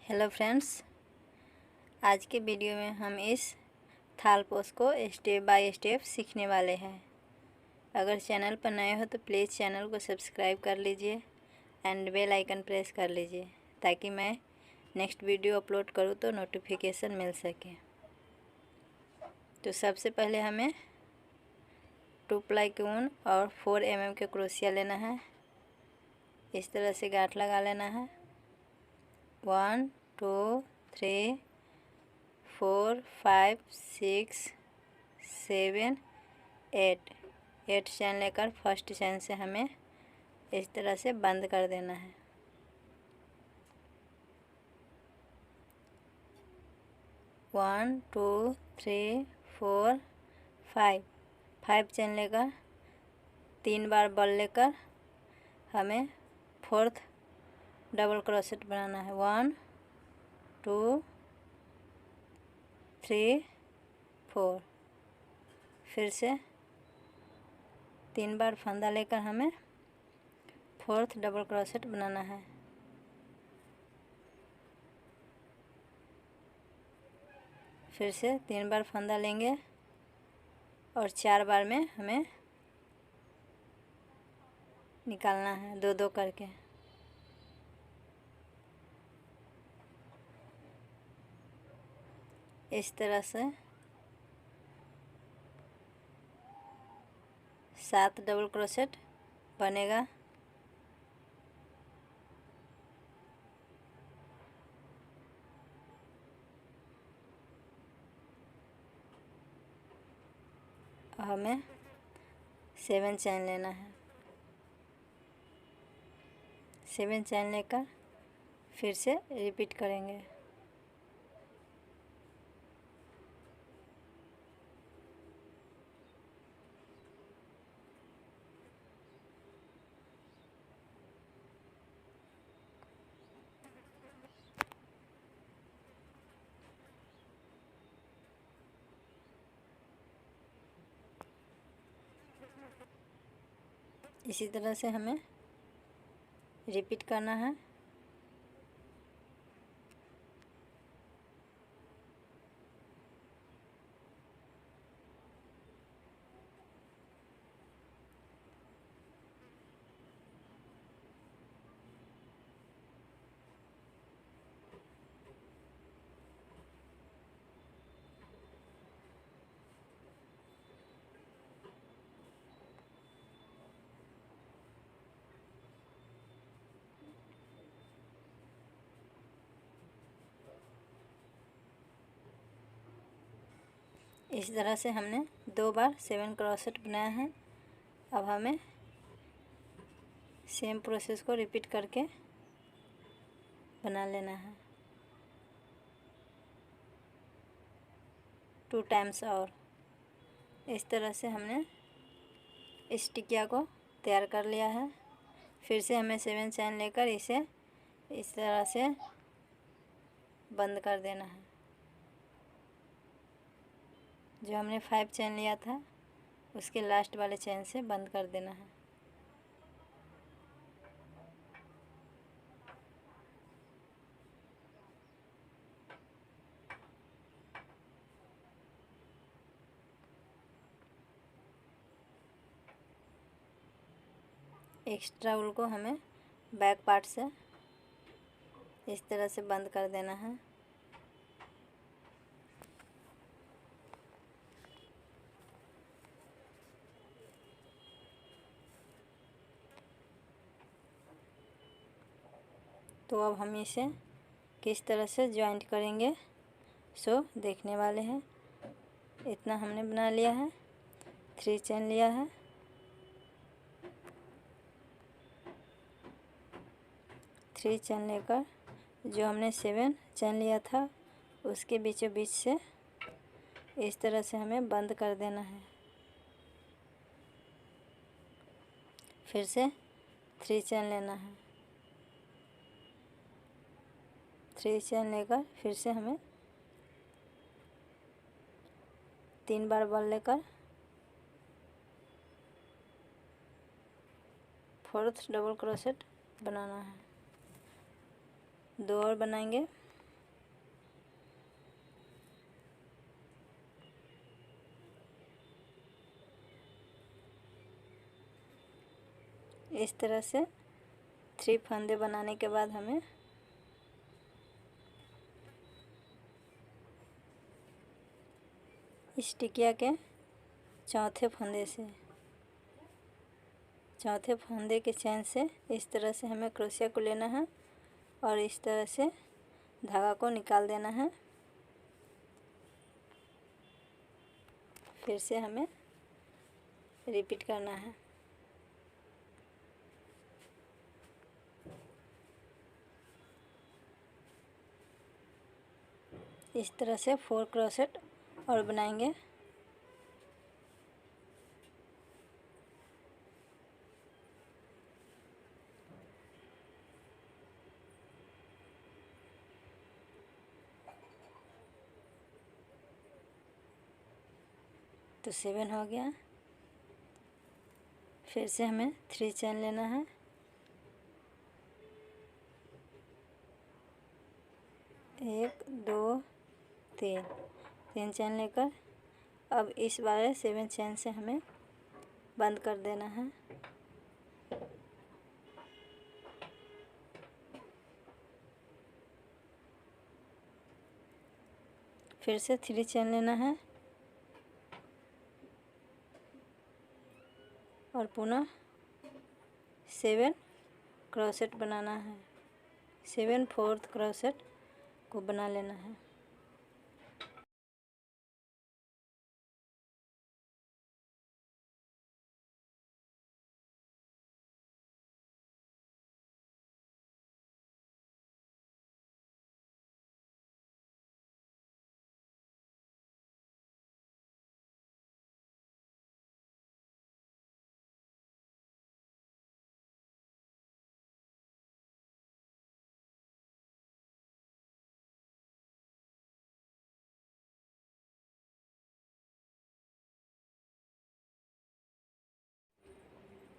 Hello friends, आज के video में हम इस थाल पोज को स्टेप बाय स्टेप सीखने वाले हैं। अगर चैनल पर नए हो तो प्लीज़ चैनल को सब्सक्राइब कर लीजिए एंड बेल आइकन प्रेस कर लीजिए ताकि मैं नेक्स्ट वीडियो अपलोड करूँ तो नोटिफिकेशन मिल सके। तो सबसे पहले हमें 2 प्लाई के ऊन और 4 mm के क्रोशिया लेना है। इस तरह से गांठ लगा लेना है। 1 2 3 4 5 6 7 8 चैन लेकर फर्स्ट चैन से हमें इस तरह से बंद कर देना है। One two three four five चैन लेकर 3 बार बल लेकर हमें 4th डबल क्रोशेट बनाना है। 1 2 3 4। फिर से 3 बार फंदा लेकर हमें 4th डबल क्रोशेट बनाना है। फिर से 3 बार फंदा लेंगे और 4 बार में हमें निकालना है, 2-2 करके। इस तरह से 7 डबल क्रोशेट बनेगा। हमें 7 चैन लेना है। 7 चैन लेकर फिर से रिपीट करेंगे। इसी तरह से हमें रिपीट करना है। इस तरह से हमने 2 बार 7 क्रोशेट बनाया है। अब हमें सेम प्रोसेस को रिपीट करके बना लेना है 2 टाइम्स। और इस तरह से हमने इस टिकिया को तैयार कर लिया है। फिर से हमें 7 चैन लेकर इसे इस तरह से बंद कर देना है। जो हमने 5 चैन लिया था उसके लास्ट वाले चैन से बंद कर देना है। एक्स्ट्रा उल को हमें बैक पार्ट से इस तरह से बंद कर देना है। तो अब हम इसे किस तरह से जॉइंट करेंगे सो देखने वाले हैं। इतना हमने बना लिया है। 3 चैन लिया है। 3 चैन लेकर जो हमने 7 चैन लिया था उसके बीचों बीच से इस तरह से हमें बंद कर देना है। फिर से 3 चैन लेना है। 3 चैन लेकर फिर से हमें 3 बार बल लेकर 4th डबल क्रोशेट बनाना है। 2 और बनाएंगे। इस तरह से 3 फंदे बनाने के बाद हमें इस टिकिया के चौथे फंदे के चैन से इस तरह से हमें क्रोशिया को लेना है और इस तरह से धागा को निकाल देना है। फिर से हमें रिपीट करना है। इस तरह से 4 क्रोशेट और बनाएंगे। तो 7 हो गया। फिर से हमें 3 चैन लेना है। एक, दो, तीन चैन लेकर अब इस वाले 7 चैन से हमें बंद कर देना है। फिर से 3 चैन लेना है और पुनः 7 क्रोशेट बनाना है। 7 4th क्रोशेट को बना लेना है।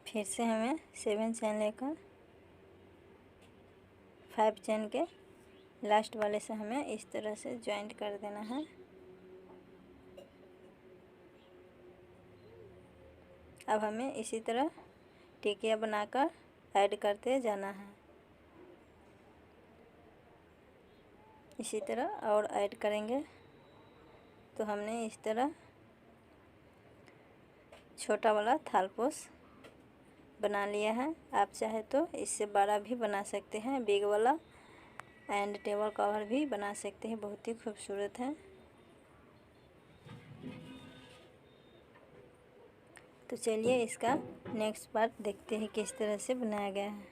फिर से हमें 7 चैन लेकर 5 चैन के लास्ट वाले से हमें इस तरह से ज्वाइंट कर देना है। अब हमें इसी तरह टिकिया बनाकर ऐड करते जाना है। इसी तरह और ऐड करेंगे। तो हमने इस तरह छोटा वाला थालपोस बना लिया है। आप चाहे तो इससे बड़ा भी बना सकते हैं, बिग वाला एंड टेबल कवर भी बना सकते हैं, बहुत ही खूबसूरत है। तो चलिए इसका नेक्स्ट पार्ट देखते हैं किस तरह से बनाया गया है।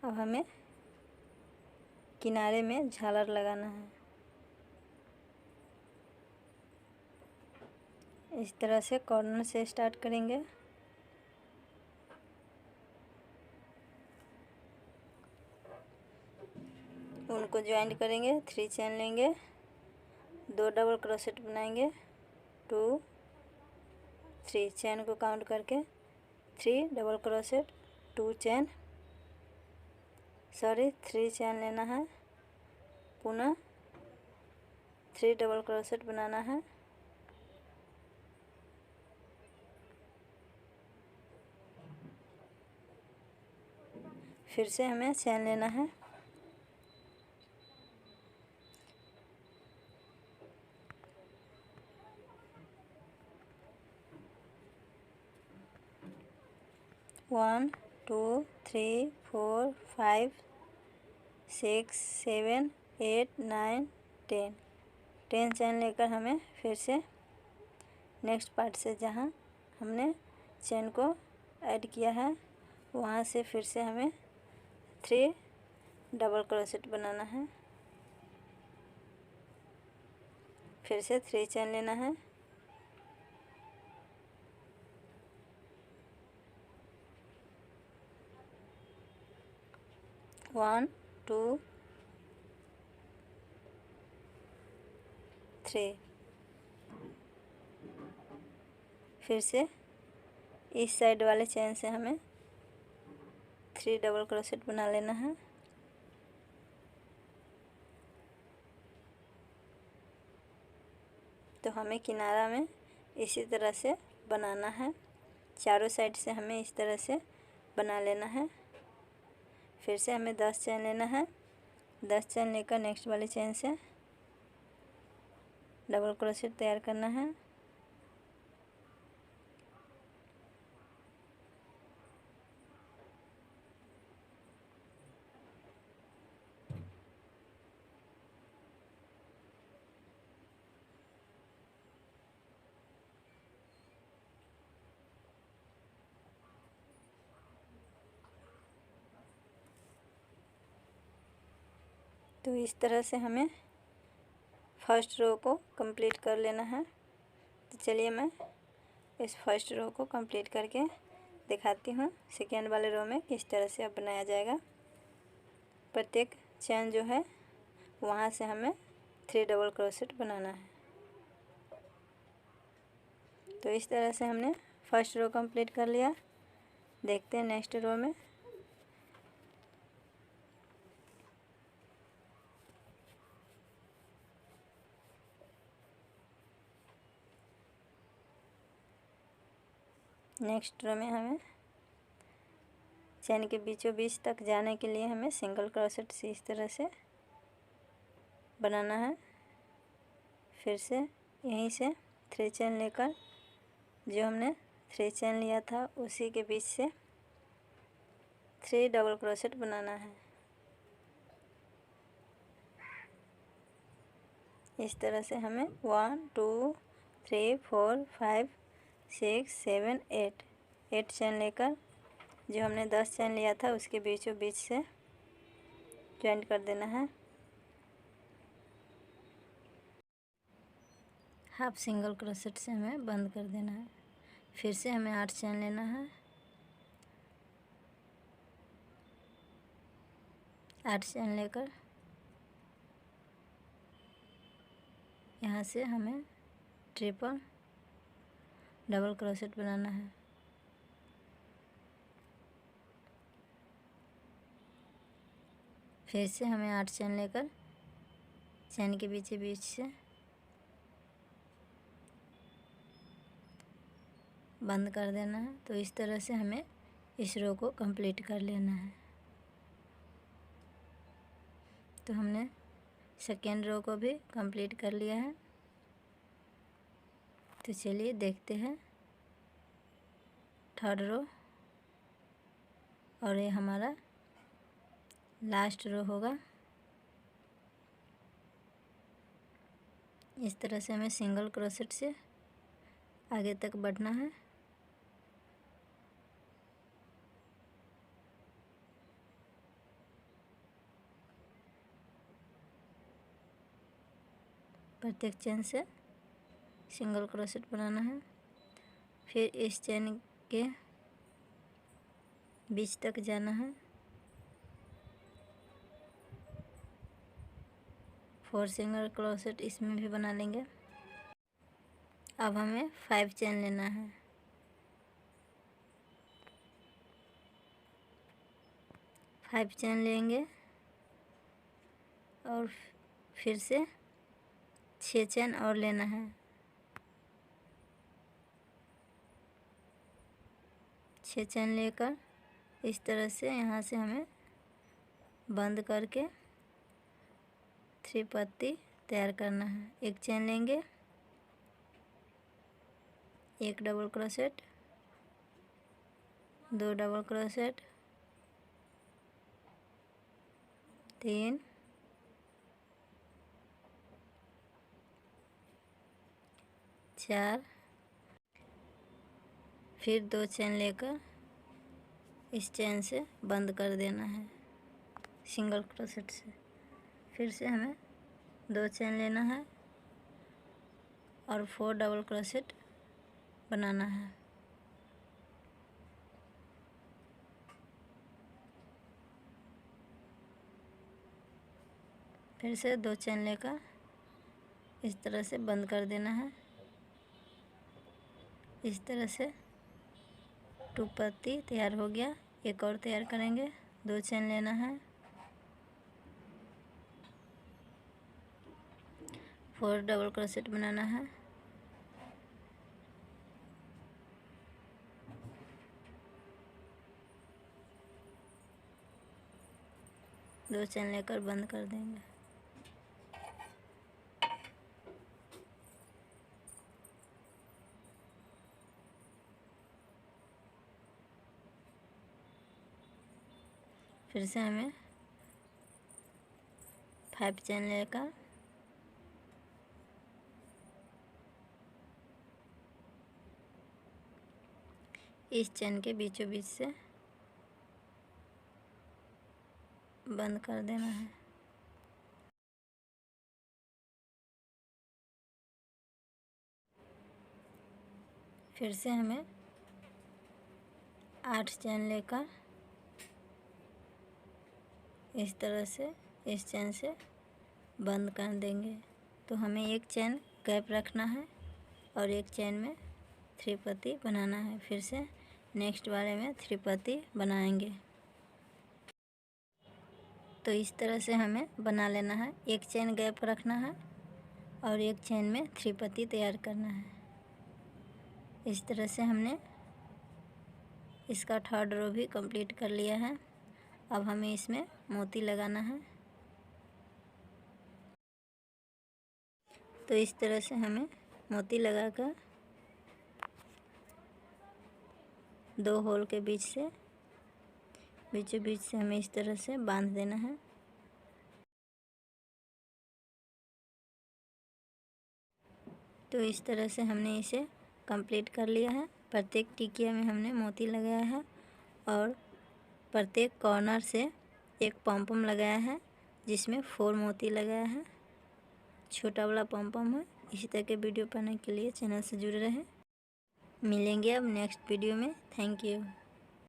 अब हमें किनारे में झालर लगाना है। इस तरह से कॉर्नर से स्टार्ट करेंगे। उनको ज्वाइंट करेंगे, 3 चैन लेंगे, 2 डबल क्रोशेट बनाएंगे, 2 3 चैन को काउंट करके 3 डबल क्रोशेट, 2 चैन 3 चैन लेना है, पुनः 3 डबल क्रोशेट बनाना है। फिर से हमें चैन लेना है। वन, 2, 3, 4, 5, 6, 7, 8, 9, 10 चैन लेकर हमें फिर से नेक्स्ट पार्ट से जहाँ हमने चैन को ऐड किया है वहाँ से फिर से हमें 3 डबल क्रोशेट बनाना है। फिर से 3 चैन लेना है, वन, 2, 3। फिर से इस साइड वाले चैन से हमें 3 डबल क्रोशेट बना लेना है। तो हमें किनारा में इसी तरह से बनाना है। चारों साइड से हमें इस तरह से बना लेना है। फिर से हमें 10 चेन लेना है। 10 चेन लेकर नेक्स्ट वाली चेन से डबल क्रोशेट तैयार करना है। तो इस तरह से हमें फर्स्ट रो को कंप्लीट कर लेना है। तो चलिए मैं इस फर्स्ट रो को कंप्लीट करके दिखाती हूँ सेकेंड वाले रो में किस तरह से अब बनाया जाएगा। प्रत्येक चेन जो है वहाँ से हमें 3 डबल क्रोशेट बनाना है। तो इस तरह से हमने फर्स्ट रो कंप्लीट कर लिया। देखते हैं नेक्स्ट रो में। नेक्स्ट रो में हमें चेन के बीचों बीच तक जाने के लिए हमें सिंगल क्रोशेट से इस तरह से बनाना है। फिर से यहीं से 3 चेन लेकर जो हमने 3 चेन लिया था उसी के बीच से 3 डबल क्रोशेट बनाना है। इस तरह से हमें 1 2 3 4 5 6 7 8 चेन लेकर जो हमने 10 चेन लिया था उसके बीचों बीच से जॉइंट कर देना है। हाफ सिंगल क्रोशेट से हमें बंद कर देना है। फिर से हमें 8 चेन लेना है। 8 चेन लेकर यहाँ से हमें ट्रिपल डबल क्रोशेट बनाना है। फिर से हमें 8 चेन लेकर चेन के बीच से बंद कर देना है। तो इस तरह से हमें इस रो को कंप्लीट कर लेना है। तो हमने सेकेंड रो को भी कंप्लीट कर लिया है। तो चलिए देखते हैं थर्ड रो, और ये हमारा लास्ट रो होगा। इस तरह से हमें सिंगल क्रोशेट से आगे तक बढ़ना है। प्रत्येक चेन से सिंगल क्रोशेट बनाना है। फिर इस चेन के बीच तक जाना है। 4 सिंगल क्रोशेट इसमें भी बना लेंगे। अब हमें 5 चेन लेना है। 5 चेन लेंगे और फिर से 6 चेन और लेना है। 6 चेन लेकर इस तरह से यहाँ से हमें बंद करके 3 पत्ती तैयार करना है। 1 चेन लेंगे, 1 डबल क्रोशेट, 2 डबल क्रोशेट, 3, 4, फिर 2 चेन लेकर इस चेन से बंद कर देना है सिंगल क्रोशेट से। फिर से हमें 2 चेन लेना है और 4 डबल क्रोशेट बनाना है। फिर से 2 चेन लेकर इस तरह से बंद कर देना है। इस तरह से 2 पत्ती तैयार हो गया। एक और तैयार करेंगे। 2 चेन लेना है, 4 डबल क्रोशेट बनाना है। 2 चैन लेकर बंद कर देंगे। फिर से हमें 5 चैन लेकर इस चैन के बीचों बीच से बंद कर देना है। फिर से हमें 8 चैन लेकर इस तरह से इस चैन से बंद कर देंगे। तो हमें एक चैन गैप रखना है और एक चैन में 3 पत्ती बनाना है। फिर से नेक्स्ट वाले में 3 पत्ती बनाएंगे। तो इस तरह से हमें बना लेना है। एक चैन गैप रखना है और एक चैन में 3 पत्ती तैयार करना है। इस तरह से हमने इसका 3rd रो भी कंप्लीट कर लिया है। अब हमें इसमें मोती लगाना है। तो इस तरह से हमें मोती लगाकर 2 होल के बीचों बीच से हमें इस तरह से बांध देना है। तो इस तरह से हमने इसे कंप्लीट कर लिया है। प्रत्येक टिकिया में हमने मोती लगाया है और प्रत्येक कॉर्नर से एक पॉम लगाया है जिसमें 4 मोती लगाया है। छोटा वाला पॉम है। इसी तरह के वीडियो पाने के लिए चैनल से जुड़े रहें। मिलेंगे अब नेक्स्ट वीडियो में। Thank you.